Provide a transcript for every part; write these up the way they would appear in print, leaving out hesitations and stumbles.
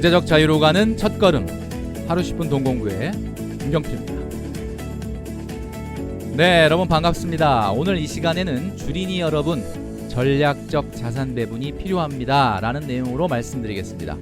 경제적 자유로 가는 첫걸음, 하루 10분 동공부의 김경필입니다. 네, 여러분 반갑습니다. 오늘 이 시간에는 주린이 여러분, 전략적 자산 배분이 필요합니다 라는 내용으로 말씀드리겠습니다.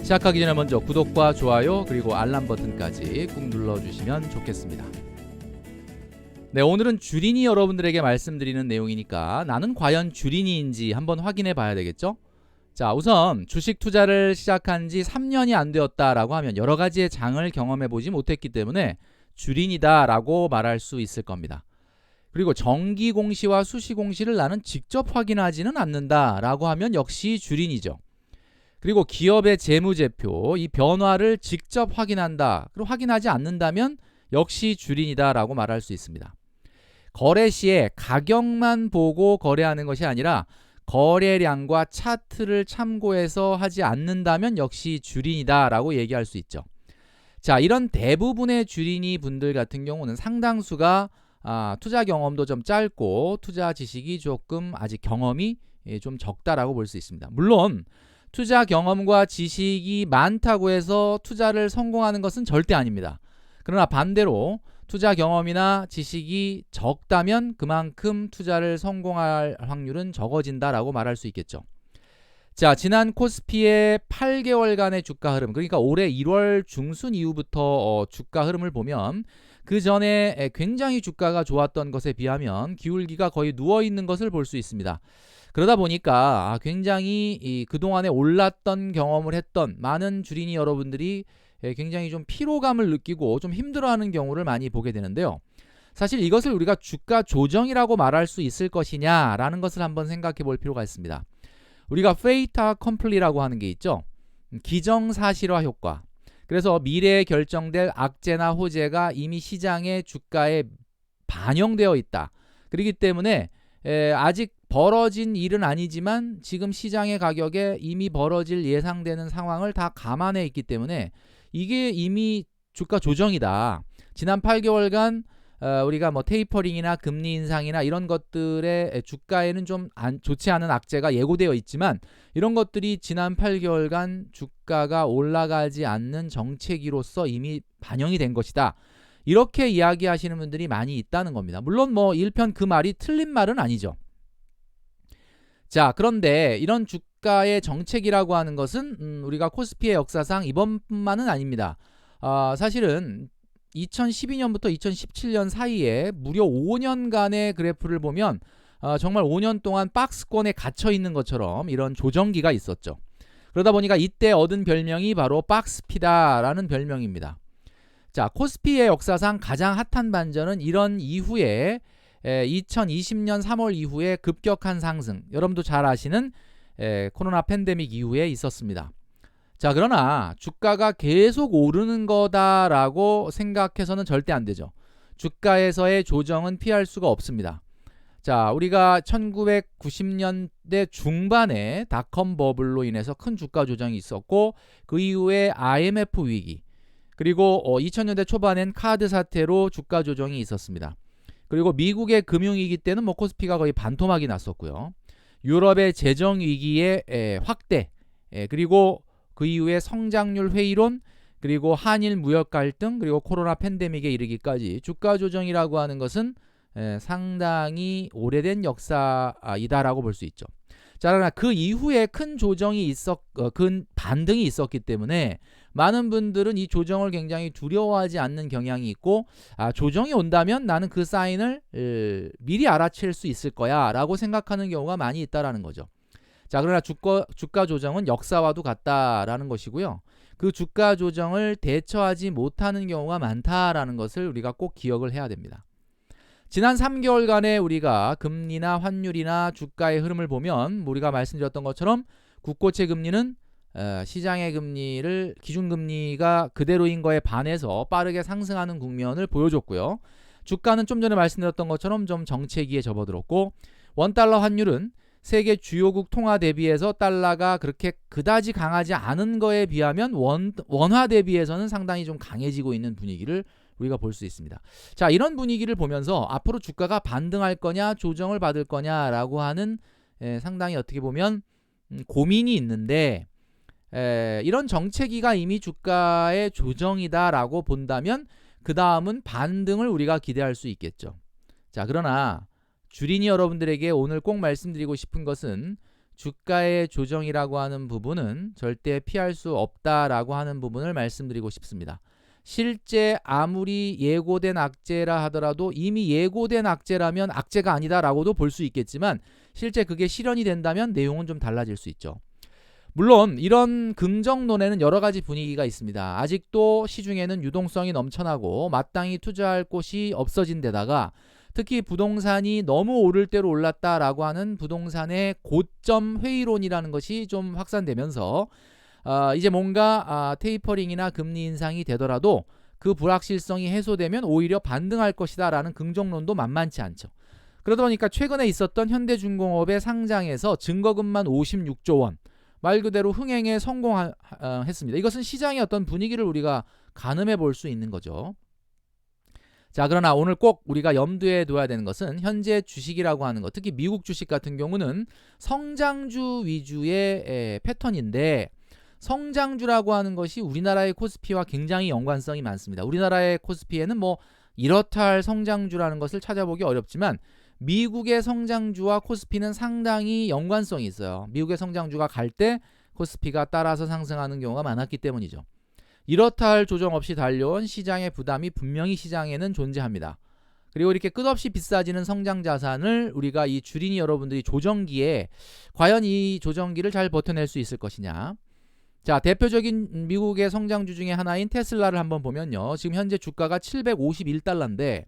시작하기 전에 먼저 구독과 좋아요 그리고 알람 버튼까지 꾹 눌러주시면 좋겠습니다. 네, 오늘은 주린이 여러분들에게 말씀드리는 내용이니까 나는 과연 주린이인지 한번 확인해 봐야 되겠죠? 자, 우선 주식 투자를 시작한 지 3년이 안 되었다라고 하면 여러 가지의 장을 경험해 보지 못했기 때문에 주린이다라고 말할 수 있을 겁니다. 그리고 정기 공시와 수시 공시를 나는 직접 확인하지는 않는다라고 하면 역시 주린이죠. 그리고 기업의 재무제표, 이 변화를 직접 확인한다, 그리고 확인하지 않는다면 역시 주린이다라고 말할 수 있습니다. 거래 시에 가격만 보고 거래하는 것이 아니라 거래량과 차트를 참고해서 하지 않는다면 역시 주린이다라고 얘기할 수 있죠. 자, 이런 대부분의 주린이 분들 같은 경우는 상당수가 투자 경험도 좀 짧고 투자 지식이 조금 아직 경험이 좀 적다라고 볼 수 있습니다. 물론 투자 경험과 지식이 많다고 해서 투자를 성공하는 것은 절대 아닙니다. 그러나 반대로 투자 경험이나 지식이 적다면 그만큼 투자를 성공할 확률은 적어진다라고 말할 수 있겠죠. 자, 지난 코스피의 8개월간의 주가 흐름, 그러니까 올해 1월 중순 이후부터 주가 흐름을 보면 그 전에 굉장히 주가가 좋았던 것에 비하면 기울기가 거의 누워있는 것을 볼 수 있습니다. 그러다 보니까 굉장히 그동안에 올랐던 경험을 했던 많은 주린이 여러분들이 굉장히 좀 피로감을 느끼고 좀 힘들어하는 경우를 많이 보게 되는데요. 사실 이것을 우리가 주가 조정이라고 말할 수 있을 것이냐라는 것을 한번 생각해 볼 필요가 있습니다. 우리가 fait accompli라고 하는 게 있죠. 기정사실화 효과. 그래서 미래에 결정될 악재나 호재가 이미 시장의 주가에 반영되어 있다. 그렇기 때문에 아직 벌어진 일은 아니지만 지금 시장의 가격에 이미 벌어질 예상되는 상황을 다 감안해 있기 때문에 이게 이미 주가 조정이다. 지난 8개월간 우리가 뭐 테이퍼링이나 금리 인상이나 이런 것들의 주가에는 좀 좋지 않은 악재가 예고되어 있지만 이런 것들이 지난 8개월간 주가가 올라가지 않는 정체기로서 이미 반영이 된 것이다. 이렇게 이야기하시는 분들이 많이 있다는 겁니다. 물론 뭐 일편 그 말이 틀린 말은 아니죠. 자, 그런데 이런 주가의 정책이라고 하는 것은 우리가 코스피의 역사상 이번뿐만은 아닙니다. 사실은 2012년부터 2017년 사이에 무려 5년간의 그래프를 보면 정말 5년 동안 박스권에 갇혀 있는 것처럼 이런 조정기가 있었죠. 그러다 보니까 이때 얻은 별명이 바로 박스피다라는 별명입니다. 자, 코스피의 역사상 가장 핫한 반전은 이런 이후에 2020년 3월 이후에 급격한 상승, 여러분도 잘 아시는 코로나 팬데믹 이후에 있었습니다. 자, 그러나 주가가 계속 오르는 거다라고 생각해서는 절대 안 되죠. 주가에서의 조정은 피할 수가 없습니다. 자, 우리가 1990년대 중반에 닷컴 버블로 인해서 큰 주가 조정이 있었고 그 이후에 IMF 위기, 그리고 2000년대 초반엔 카드 사태로 주가 조정이 있었습니다. 그리고 미국의 금융위기 때는 뭐 코스피가 거의 반토막이 났었고요. 유럽의 재정위기의 확대, 그리고 그 이후에 성장률 회의론, 그리고 한일 무역 갈등, 그리고 코로나 팬데믹에 이르기까지 주가 조정이라고 하는 것은 상당히 오래된 역사이다라고 볼 수 있죠. 자, 그러나 그 이후에 큰 조정이 큰 반등이 있었기 때문에 많은 분들은 이 조정을 굉장히 두려워하지 않는 경향이 있고 조정이 온다면 나는 그 사인을 미리 알아챌 수 있을 거야 라고 생각하는 경우가 많이 있다라는 거죠. 자, 그러나 주가 조정은 역사와도 같다라는 것이고요. 그 주가 조정을 대처하지 못하는 경우가 많다라는 것을 우리가 꼭 기억을 해야 됩니다. 지난 3개월간의 우리가 금리나 환율이나 주가의 흐름을 보면 우리가 말씀드렸던 것처럼 국고채 금리는 시장의 금리를 기준금리가 그대로인 거에 반해서 빠르게 상승하는 국면을 보여줬고요. 주가는 좀 전에 말씀드렸던 것처럼 좀 정체기에 접어들었고, 원달러 환율은 세계 주요국 통화 대비해서 달러가 그렇게 그다지 강하지 않은 거에 비하면 원화 대비해서는 상당히 좀 강해지고 있는 분위기를 우리가 볼 수 있습니다. 자, 이런 분위기를 보면서 앞으로 주가가 반등할 거냐 조정을 받을 거냐라고 하는 상당히 어떻게 보면 고민이 있는데 이런 정체기가 이미 주가의 조정이다라고 본다면 그 다음은 반등을 우리가 기대할 수 있겠죠. 자, 그러나 주린이 여러분들에게 오늘 꼭 말씀드리고 싶은 것은 주가의 조정이라고 하는 부분은 절대 피할 수 없다라고 하는 부분을 말씀드리고 싶습니다. 실제 아무리 예고된 악재라 하더라도 이미 예고된 악재라면 악재가 아니다라고도 볼 수 있겠지만 실제 그게 실현이 된다면 내용은 좀 달라질 수 있죠. 물론 이런 긍정론에는 여러 가지 분위기가 있습니다. 아직도 시중에는 유동성이 넘쳐나고 마땅히 투자할 곳이 없어진 데다가 특히 부동산이 너무 오를 대로 올랐다라고 하는 부동산의 고점 회의론이라는 것이 좀 확산되면서 이제 뭔가 테이퍼링이나 금리 인상이 되더라도 그 불확실성이 해소되면 오히려 반등할 것이다 라는 긍정론도 만만치 않죠. 그러다 보니까 최근에 있었던 현대중공업의 상장에서 증거금만 56조 원, 말 그대로 흥행에 성공했습니다. 이것은 시장의 어떤 분위기를 우리가 가늠해 볼 수 있는 거죠. 자, 그러나 오늘 꼭 우리가 염두에 둬야 되는 것은 현재 주식이라고 하는 것, 특히 미국 주식 같은 경우는 성장주 위주의 패턴인데 성장주라고 하는 것이 우리나라의 코스피와 굉장히 연관성이 많습니다. 우리나라의 코스피에는 뭐 이렇다 할 성장주라는 것을 찾아보기 어렵지만 미국의 성장주와 코스피는 상당히 연관성이 있어요. 미국의 성장주가 갈 때 코스피가 따라서 상승하는 경우가 많았기 때문이죠. 이렇다 할 조정 없이 달려온 시장의 부담이 분명히 시장에는 존재합니다. 그리고 이렇게 끝없이 비싸지는 성장 자산을 우리가 이 주린이 여러분들이 조정기에 과연 이 조정기를 잘 버텨낼 수 있을 것이냐. 자, 대표적인 미국의 성장주 중에 하나인 테슬라를 한번 보면요. 지금 현재 주가가 751달러인데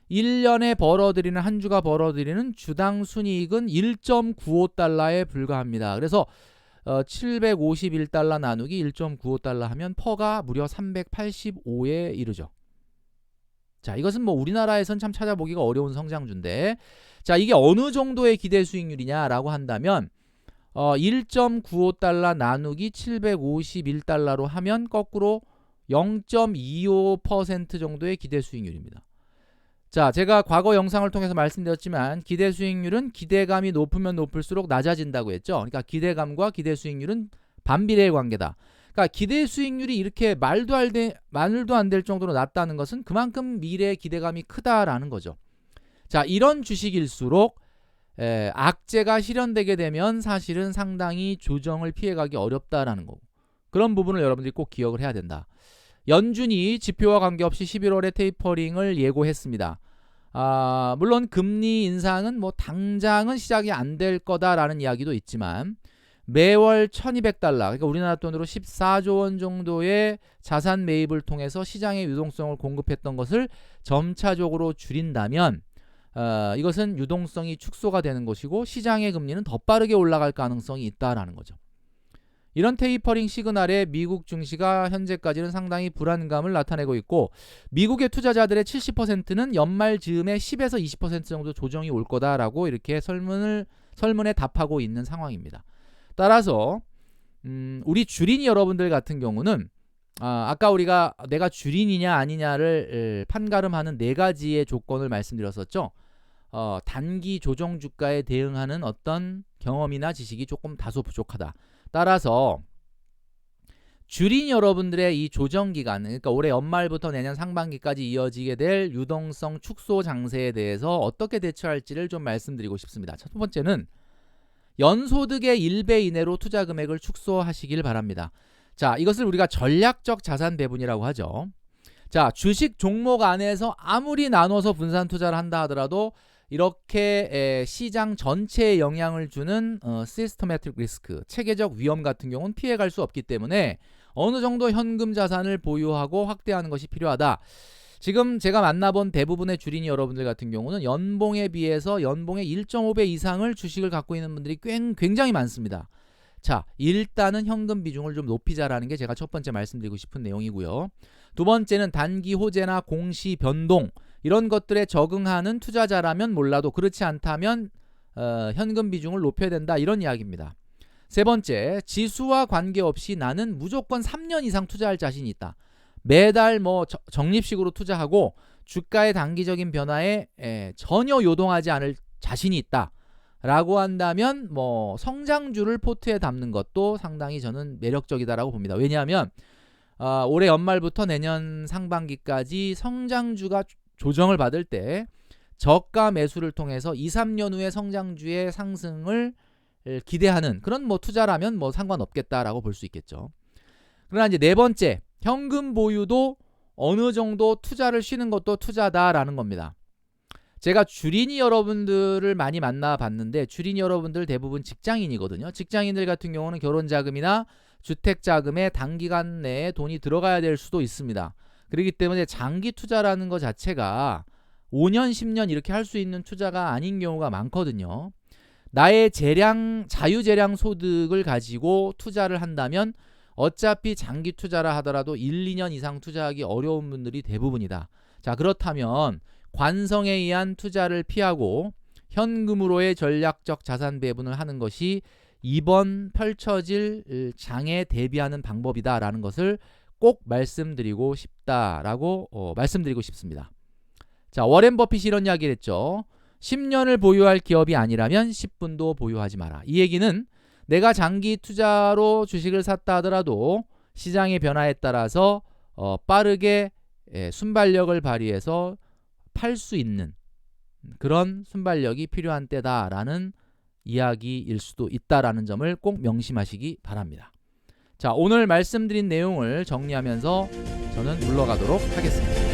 1년에 벌어들이는 한 주가 벌어들이는 주당 순이익은 1.95달러에 불과합니다. 그래서 751달러 나누기 1.95달러 하면 퍼가 무려 385에 이르죠. 자, 이것은 뭐 우리나라에선 참 찾아보기가 어려운 성장주인데 자, 이게 어느 정도의 기대 수익률이냐라고 한다면 1.95달러 나누기 751달러로 하면 거꾸로 0.25% 정도의 기대 수익률입니다. 자, 제가 과거 영상을 통해서 말씀드렸지만 기대 수익률은 기대감이 높으면 높을수록 낮아진다고 했죠. 그러니까 기대감과 기대 수익률은 반비례의 관계다. 그러니까 기대 수익률이 이렇게 말도 안 될 정도로 낮다는 것은 그만큼 미래의 기대감이 크다라는 거죠. 자, 이런 주식일수록 악재가 실현되게 되면 사실은 상당히 조정을 피해가기 어렵다라는 거고 그런 부분을 여러분들이 꼭 기억을 해야 된다. 연준이 지표와 관계없이 11월에 테이퍼링을 예고했습니다. 물론 금리 인상은 뭐 당장은 시작이 안 될 거다라는 이야기도 있지만 매월 1200달러 그러니까 우리나라 돈으로 14조 원 정도의 자산 매입을 통해서 시장의 유동성을 공급했던 것을 점차적으로 줄인다면 이것은 유동성이 축소가 되는 것이고 시장의 금리는 더 빠르게 올라갈 가능성이 있다라는 거죠. 이런 테이퍼링 시그널에 미국 증시가 현재까지는 상당히 불안감을 나타내고 있고 미국의 투자자들의 70%는 연말 즈음에 10에서 20% 정도 조정이 올 거다라고 이렇게 설문에 답하고 있는 상황입니다. 따라서 우리 주린이 여러분들 같은 경우는 아까 우리가 내가 주린이냐 아니냐를 판가름하는 네 가지의 조건을 말씀드렸었죠. 단기 조정 주가에 대응하는 어떤 경험이나 지식이 조금 다소 부족하다. 따라서 주린 여러분들의 이 조정 기간, 그러니까 올해 연말부터 내년 상반기까지 이어지게 될 유동성 축소 장세에 대해서 어떻게 대처할지를 좀 말씀드리고 싶습니다. 첫 번째는 연소득의 1배 이내로 투자 금액을 축소하시길 바랍니다. 자, 이것을 우리가 전략적 자산 배분이라고 하죠. 자, 주식 종목 안에서 아무리 나눠서 분산 투자를 한다 하더라도 이렇게 시장 전체에 영향을 주는 시스테매틱 리스크, 체계적 위험 같은 경우는 피해갈 수 없기 때문에 어느 정도 현금 자산을 보유하고 확대하는 것이 필요하다. 지금 제가 만나본 대부분의 주린이 여러분들 같은 경우는 연봉에 비해서 연봉의 1.5배 이상을 주식을 갖고 있는 분들이 굉장히 많습니다. 자, 일단은 현금 비중을 좀 높이자라는 게 제가 첫 번째 말씀드리고 싶은 내용이고요. 두 번째는 단기 호재나 공시 변동 이런 것들에 적응하는 투자자라면 몰라도 그렇지 않다면 현금 비중을 높여야 된다 이런 이야기입니다. 세 번째, 지수와 관계없이 나는 무조건 3년 이상 투자할 자신이 있다. 매달 뭐 적립식으로 투자하고 주가의 단기적인 변화에 전혀 요동하지 않을 자신이 있다. 라고 한다면 뭐 성장주를 포트에 담는 것도 상당히 저는 매력적이다라고 봅니다. 왜냐하면 올해 연말부터 내년 상반기까지 성장주가 조정을 받을 때 저가 매수를 통해서 2, 3년 후에 성장주의 상승을 기대하는 그런 뭐 투자라면 뭐 상관없겠다라고 볼 수 있겠죠. 그러나 이제 네 번째, 현금 보유도 어느 정도 투자를 쉬는 것도 투자다라는 겁니다. 제가 주린이 여러분들을 많이 만나봤는데 주린이 여러분들 대부분 직장인이거든요. 직장인들 같은 경우는 결혼자금이나 주택자금에 단기간 내에 돈이 들어가야 될 수도 있습니다. 그렇기 때문에 장기 투자라는 것 자체가 5년, 10년 이렇게 할 수 있는 투자가 아닌 경우가 많거든요. 나의 자유재량 소득을 가지고 투자를 한다면 어차피 장기 투자라 하더라도 1, 2년 이상 투자하기 어려운 분들이 대부분이다. 자, 그렇다면 관성에 의한 투자를 피하고 현금으로의 전략적 자산 배분을 하는 것이 이번 펼쳐질 장에 대비하는 방법이다라는 것을 꼭 말씀드리고 싶습니다. 자, 워렌 버핏이 이런 이야기를 했죠. 10년을 보유할 기업이 아니라면 10분도 보유하지 마라. 이 얘기는 내가 장기 투자로 주식을 샀다 하더라도 시장의 변화에 따라서 빠르게 순발력을 발휘해서 팔 수 있는 그런 순발력이 필요한 때다라는 이야기일 수도 있다라는 점을 꼭 명심하시기 바랍니다. 자, 오늘 말씀드린 내용을 정리하면서 저는 물러가도록 하겠습니다.